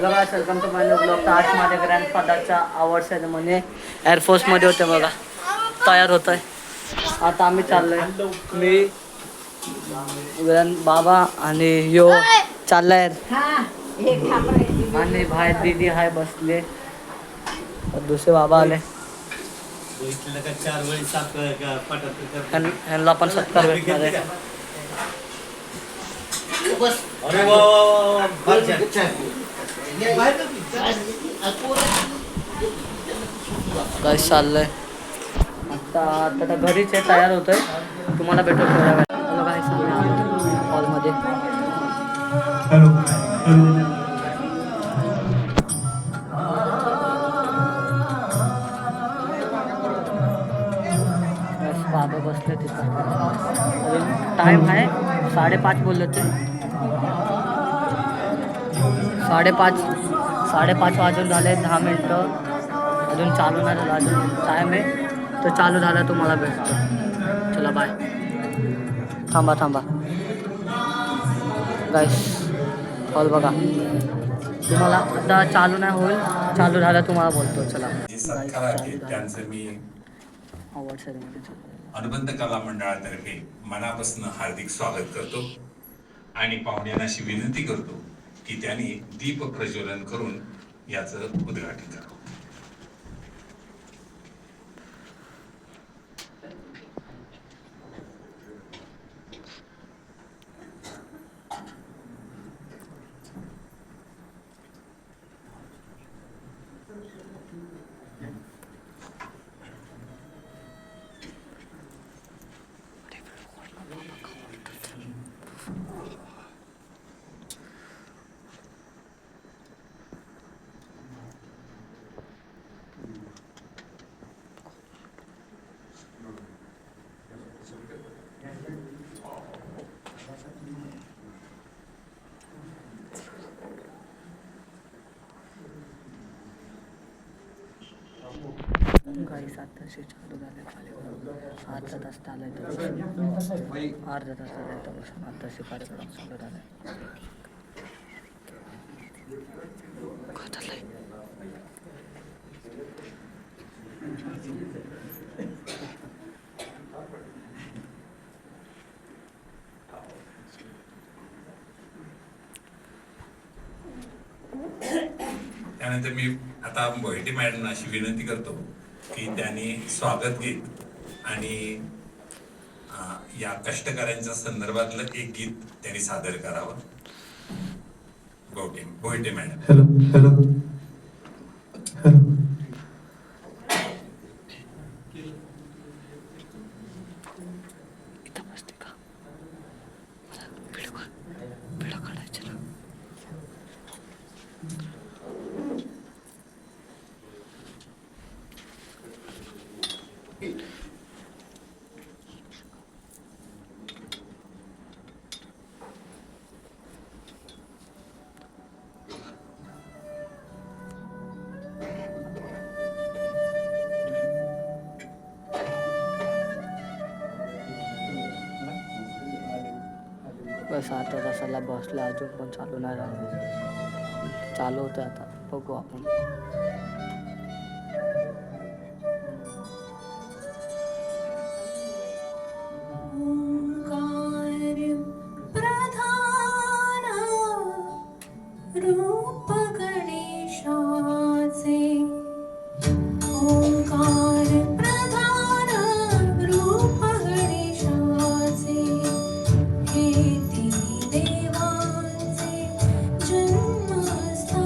Hello guys, welcome to my new blog. तर आज माझ्या ग्रँडफादरच्या अवॉर्ड सेरेमनी एअरफोर्समध्ये होते बघा. तयार होत आहे. आता आम्ही चाललोय. मी बाबा आणि यो चाललाय आणि बाहेर दीदी हाय बसले. दुसरे बाबा आले. ह्यांना पण सत्कार भेटणार आहे. अरे वा वा वा काय चाललंय आता आता घरीच आहे, तयार होतोय. तुम्हाला भेटू थोड्या वेळ. हॅलो गाईस, आम्ही आलो हॉलमध्ये. बाबा बसले तिथं. अजून टाईम आहे 5:30 बोलले ते. 5:30 वाजून झाले. 10 मिनटं अजून चालू नाही झालं. अजून टाईम आहे. तर चालू झालं तुम्हाला भेटतो. चला बाय. थांबा गाईस, हॉल बघा. तुम्हाला आता चालू नाही होईल, चालू झालं तुम्हाला बोलतो. चला त्यांचं मी अवॉर्ड सेरेमनी अनुबंध कला मंडळातर्फे मनापासून हार्दिक स्वागत करतो आणि पाहुण्यांना अशी विनंती करतो की त्यांनी दीप प्रज्वलन करून याचं उद्घाटन करावं. गाईस आत्ताशी चालू झाले. खाली अर्धा तास चालाय तर आत्ताशी कार्यक्रम चालू झालाय. त्यानंतर मी आता मोहिते मॅडमना अशी विनंती करतो की त्यांनी स्वागत गीत आणि या कष्टकऱ्यांच्या संदर्भातलं एक गीत त्यांनी सादर करावं. Mohite madam. Hello hello hello. बस आता तासाला बसला, अजून पण चालू नाही झालं. चालू होतं आता, बघू आपण. रूप गणेशाचे ओंकार प्रधान रूप गणेशाचे हे तिन्ही देवांचे जन्मस्थान.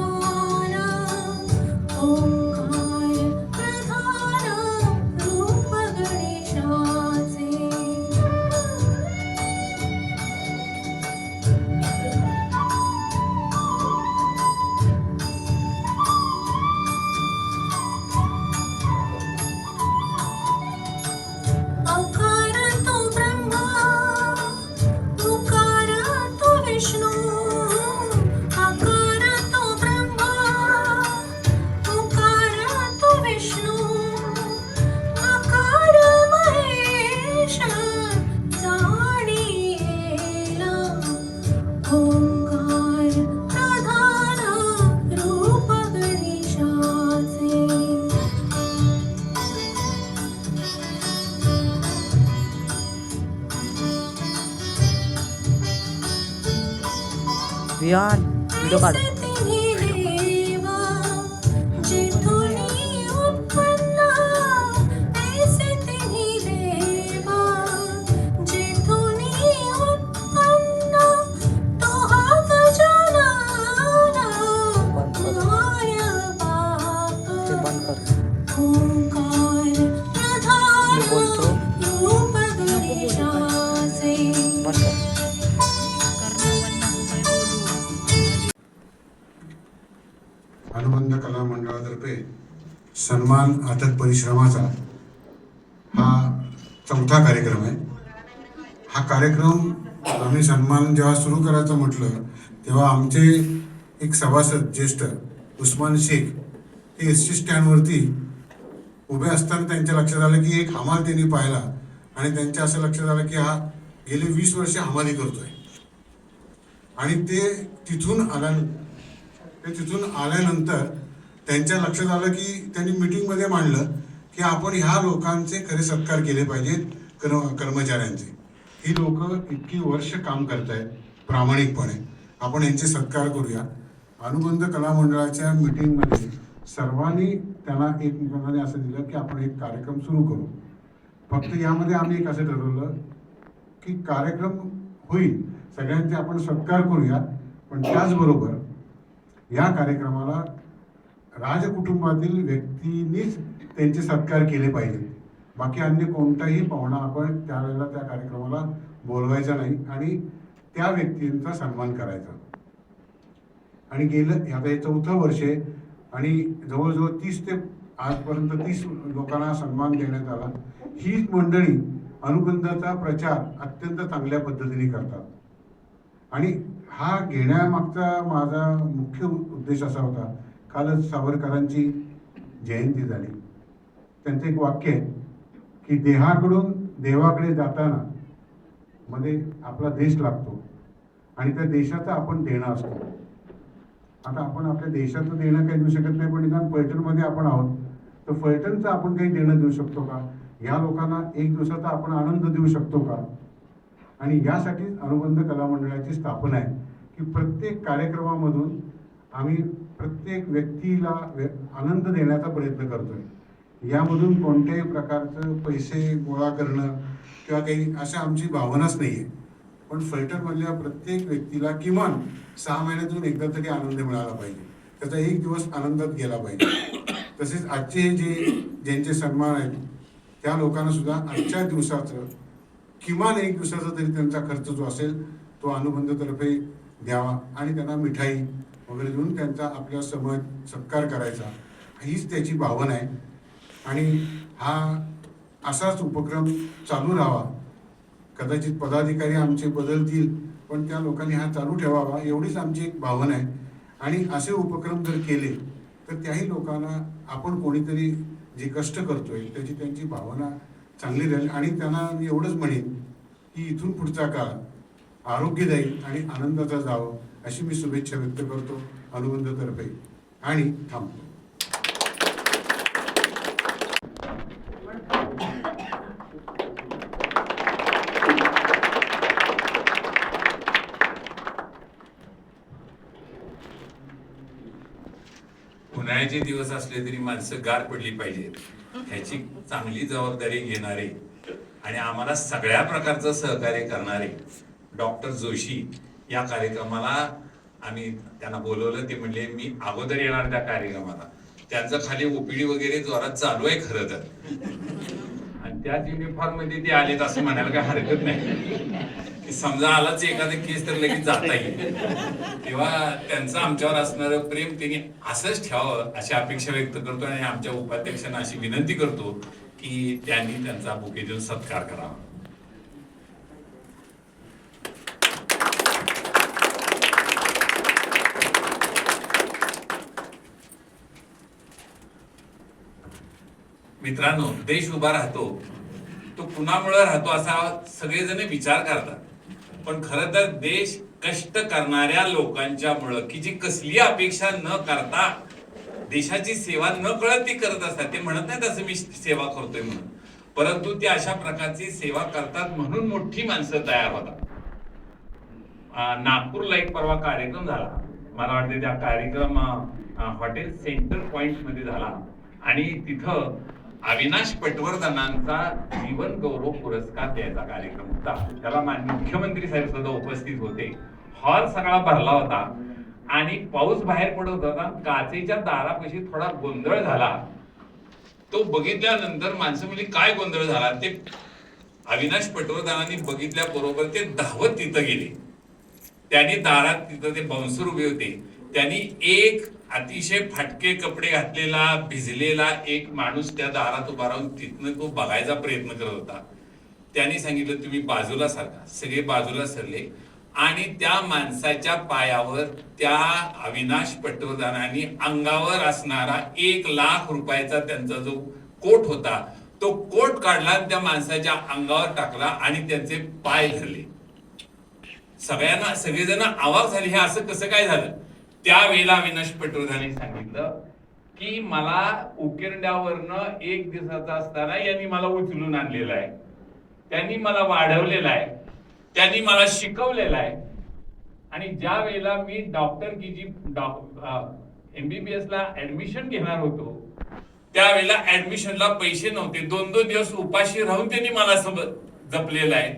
रियान व्हिडिओ काढ. ते बंद कर. मी बोलतो बंद कर. अनुबंध कला मंडळातर्फे सन्मान अथक परिश्रमाचा हा 4था कार्यक्रम आहे. हा कार्यक्रम आम्ही सन्मान जेव्हा सुरू करायचं म्हटलं तेव्हा आमचे एक सभासद ज्येष्ठ उस्मान शेख हे एसटी स्टँडवरती उभे असताना त्यांच्या लक्षात आलं की एक हमाल त्यांनी पाहिला आणि त्यांच्या असं लक्षात आलं की हा गेली 20 वर्षे हमाली करतोय. आणि ते तिथून आल्यानंतर त्यांच्या लक्षात आलं की त्यांनी मीटिंगमध्ये मांडलं की आपण ह्या लोकांचे खरे सत्कार केले पाहिजेत, कर्मचाऱ्यांचे. ही लोक इतकी वर्ष काम करतायत प्रामाणिकपणे, आपण यांचे सत्कार करूया. अनुबंध कला मंडळाच्या मीटिंगमध्ये सर्वांनी त्यांना एकमेकांना असं दिलं की आपण एक कार्यक्रम सुरू करू. फक्त यामध्ये आम्ही एक असं ठरवलं की कार्यक्रम होईल, सगळ्यांचे आपण सत्कार करूया, पण त्याचबरोबर या कार्यक्रमाला राजकुटुंबातील व्यक्तींनीच त्यांचे सत्कार केले पाहिजे. बाकी अन्य कोणताही पाहुणा आपण त्यावेळेला त्या कार्यक्रमाला बोलवायचा नाही आणि त्या व्यक्तींचा सन्मान करायचा. आणि गेलं आता हे 4थं वर्ष आहे आणि जवळजवळ 30 ते आजपर्यंत 30 लोकांना सन्मान देण्यात आला. ही मंडळी अनुबंधाचा प्रचार अत्यंत चांगल्या पद्धतीने करतात. आणि हा घेण्यामागचा माझा मुख्य उद्देश असा होता, कालच सावरकरांची जयंती झाली. त्यांचं एक वाक्य आहे की देहाकडून देवाकडे जाताना मध्ये आपला देश लागतो आणि त्या देशाचं आपण देणं असतो. आता आपण आपल्या देशाचं देणं काही देऊ शकत नाही, पण निदान फलटणमध्ये आपण आहोत तर फलटणचं आपण काही देणं देऊ शकतो का? या लोकांना एक दिवसाचा आपण आनंद देऊ शकतो का? आणि यासाठी अनुबंध कला मंडळाची स्थापना आहे की प्रत्येक कार्यक्रमामधून आम्ही प्रत्येक व्यक्तीला आनंद देण्याचा प्रयत्न करतोय. यामधून कोणत्याही प्रकारचं पैसे गोळा करणं किंवा काही अशा आमची भावनाच नाही आहे. पण फलटणमधल्या प्रत्येक व्यक्तीला किमान 6 महिन्यातून एकदा तरी आनंद मिळाला पाहिजे, त्याचा एक दिवस आनंदात गेला पाहिजे. तसेच आजचे ज्यांचे सन्मान आहेत त्या लोकांना सुद्धा आजच्या दिवसाचं किमान एक दिवसाचा तरी त्यांचा खर्च जो असेल तो अनुबंधतर्फे द्यावा आणि त्यांना मिठाई वगैरे देऊन त्यांचा आपल्या सत्कार करायचा, हीच त्याची भावना आहे. आणि हा असाच उपक्रम चालू राहावा. कदाचित पदाधिकारी आमचे बदलतील पण त्या लोकांनी हा चालू ठेवावा एवढीच आमची एक भावना आहे. आणि असे उपक्रम जर केले तर त्याही लोकांना आपण कोणीतरी जे कष्ट करतोय त्याची त्यांची भावना चांगली राहील. आणि त्यांना मी एवढंच म्हणेन की इथून पुढचा काळ आरोग्यदायी आणि आनंदाचा जावं अशी मी शुभेच्छा व्यक्त करतो अनुबंधतर्फे आणि थांबतो. उन्हाळ्याचे दिवस असले तरी माणसं गार पडली पाहिजेत ह्याची चांगली जबाबदारी घेणारे आणि आम्हाला सगळ्या प्रकारचं सहकार्य करणारे डॉक्टर जोशी या कार्यक्रमाला आम्ही त्यांना बोलवलं. ते म्हणले मी अगोदर येणार त्या कार्यक्रमाला. त्यांचं खाली ओपीडी वगैरे जोरात चालू आहे खरं तर, आणि त्याच युनिफॉर्म मध्ये ते आलेत असं म्हणायला काही हरकत नाही. समजा आलाच एखादा केस तर लगेच जाता येईल. तेव्हा त्यांचं आमच्यावर असणारं प्रेम त्यांनी असंच ठेवावं अशी अपेक्षा व्यक्त करतो आणि आमच्या उपाध्यक्षांना अशी विनंती करतो की त्यांनी त्यांचा बुके देऊन सत्कार करावा. मित्रांनो, देश उभा राहतो तो कुणामुळे राहतो असा सगळेजण विचार करतात, पण खरं तर देश कष्ट करणाऱ्या लोकांच्यामुळं की जी कसली अपेक्षा न करता देशाची सेवा न कळत ती करत असतात. ते म्हणत नाहीत असं मी सेवा करतोय म्हणून, परंतु ते अशा प्रकारची सेवा करतात म्हणून मोठी माणसं तयार होतात. नागपूरला एक परवा कार्यक्रम झाला, मला वाटते त्या कार्यक्रम हॉटेल सेंटर पॉइंट मध्ये झाला आणि तिथं अविनाश पटवर्धनांचा जीवन गौरव पुरस्कार द्यायचा कार्यक्रम होता. त्याला मुख्यमंत्री साहेब सुद्धा उपस्थित होते. हॉल सगळा भरला होता आणि पाऊस बाहेर पडत होता. काचेच्या दारापाशी थोडा गोंधळ झाला. तो बघितल्यानंतर माणसं म्हणजे काय गोंधळ झाला ते अविनाश पटवर्धनांनी बघितल्याबरोबर ते धावत तिथं गेले. त्यांनी दारात तिथं ते बाउन्सर उभे होते. त्यांनी एक अतिशय फाटके कपडे घातलेला भिजलेला एक माणूस त्या दारात उभा राहून तिथनं तो बघायचा प्रयत्न करत होता. त्यांनी सांगितलं तुम्ही बाजूला सारखा. सगळे बाजूला सरले आणि त्या माणसाच्या पायावर त्या अविनाश पटवर्धनांनी अंगावर असणारा 1 लाख रुपयाचा त्यांचा जो कोट होता तो कोट काढला आणि त्या माणसाच्या अंगावर टाकला आणि त्यांचे पाय धरले. सगळेजण अवाक झाले, हे असं कसं काय झालं. त्यावेळेला अविनाश पटवर्धनांनी सांगितलं की मला उकिरड्यावरनं 1 दिवसाचा असताना यांनी मला उचलून आणलेलं आहे, त्यांनी मला वाढवलेलं आहे, त्यांनी मला शिकवलेलं आहे. आणि ज्या वेळेला मी MBBS ला ऍडमिशन घेणार होतो त्यावेळेला ऍडमिशनला पैसे नव्हते. 2-2 दिवस उपाशी राहून त्यांनी मला जपलेलं आहे.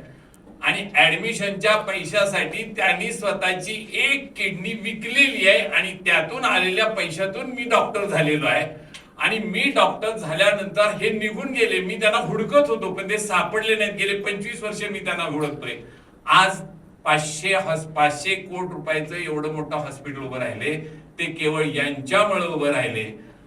आणि ऍडमिशनच्या पैशासाठी त्यांनी स्वतःची 1 किडनी विकलेली आहे आणि त्यातून आलेल्या पैशातून मी डॉक्टर झालेलो आहे. आणि मी डॉक्टर झाल्यानंतर हे निघून गेले. मी त्यांना हुडकत होतो पण ते सापडले नाहीत. गेले 25 वर्ष मी त्यांना हुडकतोय. आज 500 कोटी रुपयाचं एवढं मोठं हॉस्पिटल उभं राहिले ते केवळ यांच्यामुळे उभं राहिले.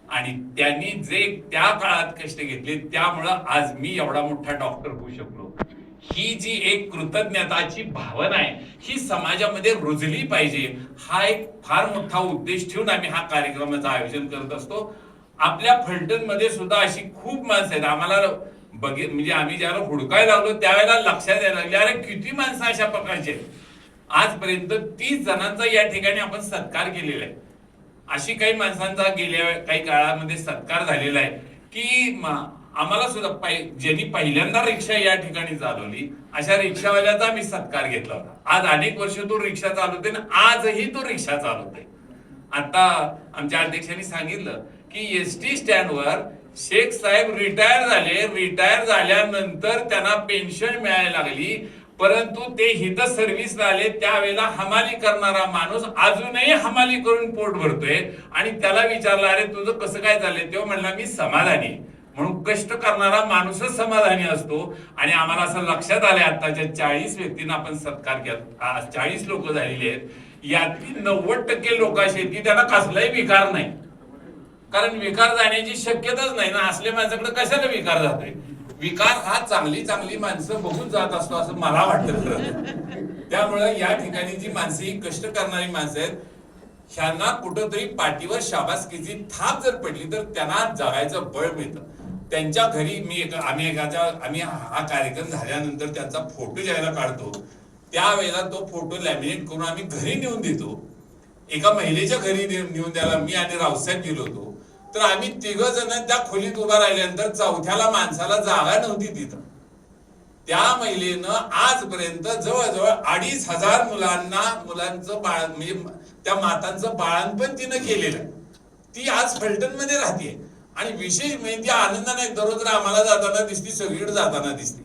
आणि त्यांनी जे त्या काळात कष्ट घेतले त्यामुळं आज मी एवढा मोठा डॉक्टर होऊ शकलो. ही जी एक कृतज्ञताची भावना आहे ही समाजामध्ये रुजली पाहिजे. हा एक फार मोठा उद्देश ठेवून आम्ही हा कार्यक्रमाचं आयोजन करत असतो. आपल्या फलटण मध्ये सुद्धा अशी खूप माणसं आहेत. आम्हाला म्हणजे आम्ही ज्याला हुडकायला लागलो त्यावेळेला लक्षात यायला लागले अरे किती माणसं अशा प्रकारचे. आजपर्यंत 30 जणांचा या ठिकाणी आपण सत्कार केलेला आहे. अशी काही माणसांचा गेल्या काही काळामध्ये सत्कार झालेला आहे की आम्हाला सुद्धा ज्यांनी पहिल्यांदा रिक्षा या ठिकाणी चालवली अशा रिक्षावाल्याचा आम्ही सत्कार घेतला होता. आज अनेक वर्ष तो रिक्षा चालवते आणि आजही तो रिक्षा चालवते. आता आमच्या अध्यक्षांनी सांगितलं की ST स्टँडवर शेख साहेब रिटायर झाले. रिटायर झाल्यानंतर त्यांना पेन्शन मिळायला लागली परंतु ते हित सर्व्हिसला आले त्यावेळेला हमाली करणारा माणूस अजूनही हमाली करून पोट भरतोय. आणि त्याला विचारलं अरे तुझं कसं काय झालंय तेव्हा म्हणला मी समाधानी. म्हणून कष्ट करणारा माणूसच समाधानी असतो. आणि आम्हाला असं लक्षात आलंय आताच्या 40 व्यक्तींना आपण सत्कार केला. 40 लोक झालेली आहेत. यातील 90% लोक असे आहेत की त्यांना कसलाही विकार नाही. कारण विकार जाण्याची शक्यताच नाही ना. असल्या माणसाकडे कशाला विकार जातोय. विकार हा चांगली माणसं बघून जात असतो असं मला वाटतं. त्यामुळे या ठिकाणी जी माणसं ही कष्ट करणारी माणसं आहेत ह्यांना कुठंतरी पाठीवर शाबासकीची थाप जर पडली तर त्यांना जगायचं बळ मिळतं. त्यांच्या घरी आम्ही हा कार्यक्रम झाल्यानंतर त्यांचा फोटो ज्यावेळेला काढतो त्यावेळेला तो फोटो लॅमिनेट करून आम्ही घरी नेऊन देतो. एका महिलेच्या घरी नेऊन द्यायला मी आणि रावसाहेब गेलो होतो. तर आम्ही 3 जण त्या खोलीत उभा राहिल्यानंतर 4थ्याला माणसाला जागा नव्हती तिथं. त्या महिलेनं आजपर्यंत जवळजवळ 2,500 मुलांचं बाळ म्हणजे त्या मातांचं बाळणपण तिनं केलेलं आहे. ती आज फलटण मध्ये राहते आणि विशेष म्हणजे ती आनंदाने दररोज आम्हाला जाताना दिसती, सगळीकडे जाताना दिसते.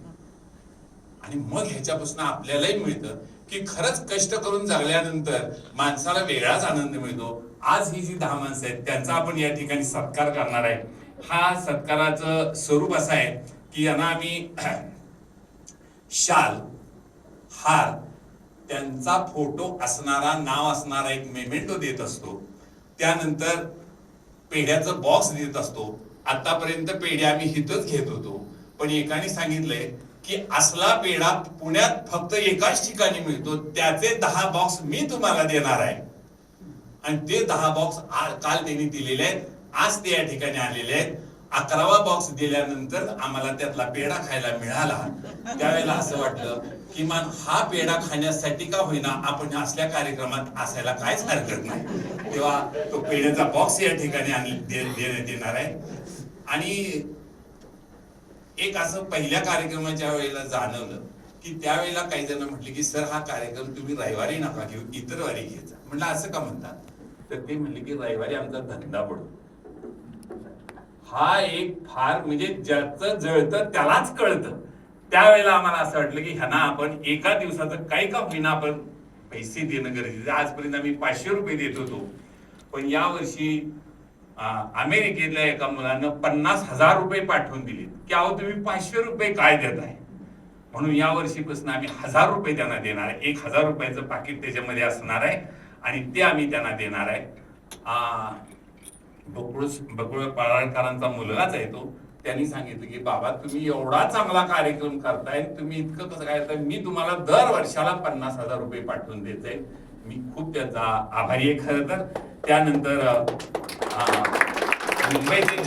आणि मग ह्याच्यापासून आपल्यालाही मिळतं की खरंच कष्ट करून जगल्यानंतर माणसाला वेगळाच आनंद मिळतो. आज ही जी 10 माणसं आहेत त्यांचा आपण या ठिकाणी सत्कार करणार आहे. हा सत्काराचं स्वरूप असं आहे की यांना आम्ही शाल, हार, त्यांचा फोटो असणारा नाव असणारा एक मेमेंटो देत असतो. त्यानंतर पेढ्याचं बॉक्स देत असतो. आतापर्यंत पेढ्या आम्ही हिथच घेत होतो पण एकाने सांगितलंय की असला पेढा पुण्यात फक्त एकाच ठिकाणी मिळतो. त्याचे 10 बॉक्स मी तुम्हाला देणार आहे. आणि ते 10 बॉक्स काल त्यांनी दिलेले आहेत. आज ते या ठिकाणी आलेले आहेत. 11वा बॉक्स दिल्यानंतर आम्हाला त्यातला पेढा खायला मिळाला. त्यावेळेला असं वाटलं किमान हा पेढा खाण्यासाठी का होईना आपण असल्या कार्यक्रमात असायला काहीच हरकत नाही. तेव्हा तो पेढ्याचा बॉक्स या ठिकाणी देण्यात येणार आहे. आणि एक असं पहिल्या कार्यक्रमाच्या वेळेला जाणवलं की त्यावेळेला काही जण म्हटले की सर हा कार्यक्रम तुम्ही रविवारी नका घेऊ, इतर वारी घ्यायचा. म्हटलं असं का म्हणतात? तर ते म्हणले की रविवारी आमचा धंदा पडतो. हा एक फार म्हणजे ज्याचं जळतं त्यालाच कळतं. त्यावेळेला आम्हाला असं वाटलं की ह्यांना आपण एका दिवसाचं काही का होईना आपण पैसे देणं गरजेचं. आजपर्यंत आम्ही 500 रुपये देत होतो, पण यावर्षी अमेरिकेतल्या एका मुलानं 50,000 रुपये पाठवून दिले की अहो तुम्ही 500 रुपये काय देताय. म्हणून या वर्षीपासून आम्ही 1000 रुपये त्यांना देणार आहे. 1000 रुपयाचं पाकिट त्याच्यामध्ये असणार आहे आणि ते आम्ही त्यांना देणार आहे. बकुळ पराळकरांचा मुलगाच आहे तो. त्यांनी सांगितलं की बाबा तुम्ही एवढा चांगला कार्यक्रम करताय, तुम्ही इतकं कसं काय करताय, मी तुम्हाला दर वर्षाला 50,000 रुपये पाठवून देते. मी खूप त्याचा आभारी आहे खरं तर. त्यानंतर मुंबईचे